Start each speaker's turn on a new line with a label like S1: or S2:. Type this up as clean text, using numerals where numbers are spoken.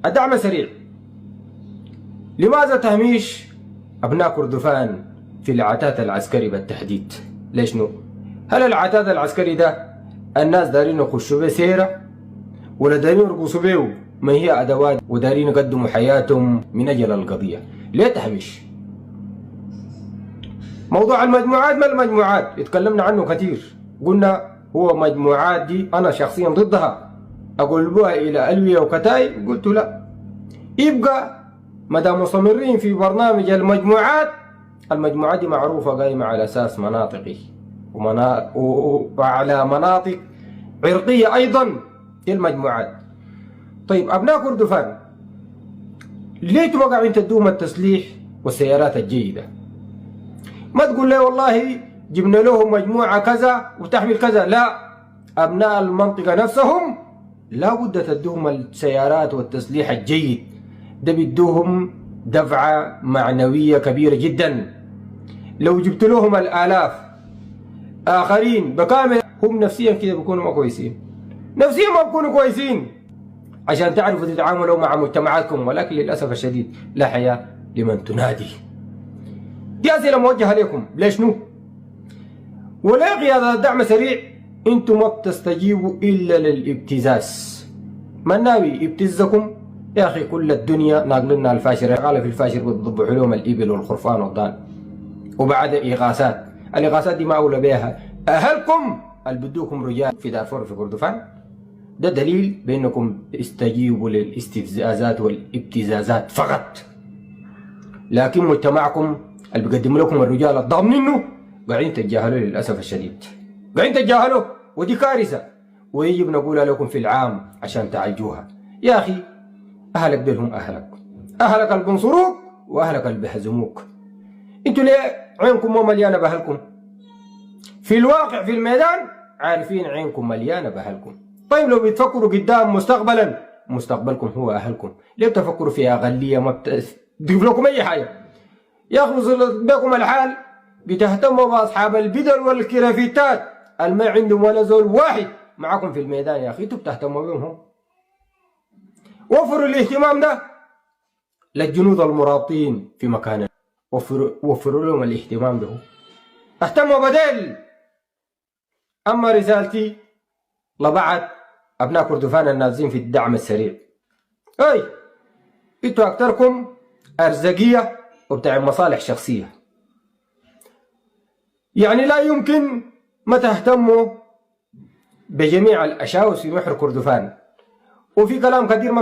S1: الدعم سريع. لماذا تهميش أبناء كردفان في العتاد العسكري بالتحديد؟ ليش نو؟ هل العتاد العسكري ده الناس دارين يخشوا به سيرة ولا دارين يرقصوا به ما هي أدوات ودارين يقدموا حياتهم من أجل القضية؟ ليه تهميش؟ موضوع المجموعات، ما المجموعات اتكلمنا عنه كثير، قلنا هو مجموعات دي أنا شخصيا ضدها، أقلبوها إلى ألوية وكتائب. قلت لا، يبقى مدام مستمرين في برنامج المجموعات، المجموعات دي معروفة قايمة على أساس مناطقي وعلى مناطق عرقية أيضا دي المجموعات. طيب أبناء كردفان ليه تبقى قاعدين تدوهم التسليح والسيارات الجيدة؟ ما تقول لي والله جبنا لهم مجموعة كذا وتحمل كذا، لا، أبناء المنطقة نفسهم لا بد تدوهم السيارات والتسليح الجيد، ده بدوهم دفعة معنوية كبيرة جدا. لو جبت لهم الآلاف آخرين بكامل هم نفسيا كده بيكونوا ما كويسين، نفسيا ما بيكونوا كويسين عشان تعرفوا تتعاملوا مع مجتمعاتكم، ولكن للأسف الشديد لا حياة لمن تنادي. دي أسئلة موجهة لكم، ليش نو؟ ولا قيادة دعم سريع انتم ما بتستجيبوا إلا للابتزاز. من ناوي يبتزكم يا أخي؟ كل الدنيا ناقلنا الفاشر، قال في الفاشر بتضبحوا لهم الإبل والخرفان والضال، وبعد إغاثات. الإغاثات دي ما أولى بها أهلكم اللي بدوكم رجال في دارفور في كردفان. ده دليل بأنكم استجيبوا للاستفزازات والابتزازات فقط، لكن مجتمعكم اللي بيقدم لكم الرجال الضامنينه قاعدين تتجاهلوا للأسف الشديد، قاعدين تتجاهلوا، ودي كارثة ويجب نقولها لكم في العام عشان تعالجوها. يا أخي أهلك ديلهم أهلك، أهلك اللي بينصروك وأهلك اللي بيهزموك. انتوا ليه عينكم مو مليانة بأهلكم؟ في الواقع في الميدان عارفين عينكم مليانة بأهلكم. طيب لو بتفكروا قدام مستقبلا، مستقبلكم هو أهلكم، ليه بتفكروا في أقلية ما بتضيف لكم أي حاجة؟ يخلص بكم الحال بتهتموا بأصحاب البدل والكرافتات اللي ما عندهم ولا زول واحد معكم في الميدان. يا أخي انتوا بتهتموا بهم. وفروا الاهتمام ده للجنود المرابطين في مكانهم، وفروا لهم الاهتمام ده، اهتموا بدل. أما رسالتي لبعض أبناء كردفان النازلين في الدعم السريع، أي انتوا أكتركم أرزقية وبتاع مصالح شخصية، يعني لا يمكن ما تهتموا بجميع الأشاوس في محور كردفان، وفي كلام كثير ما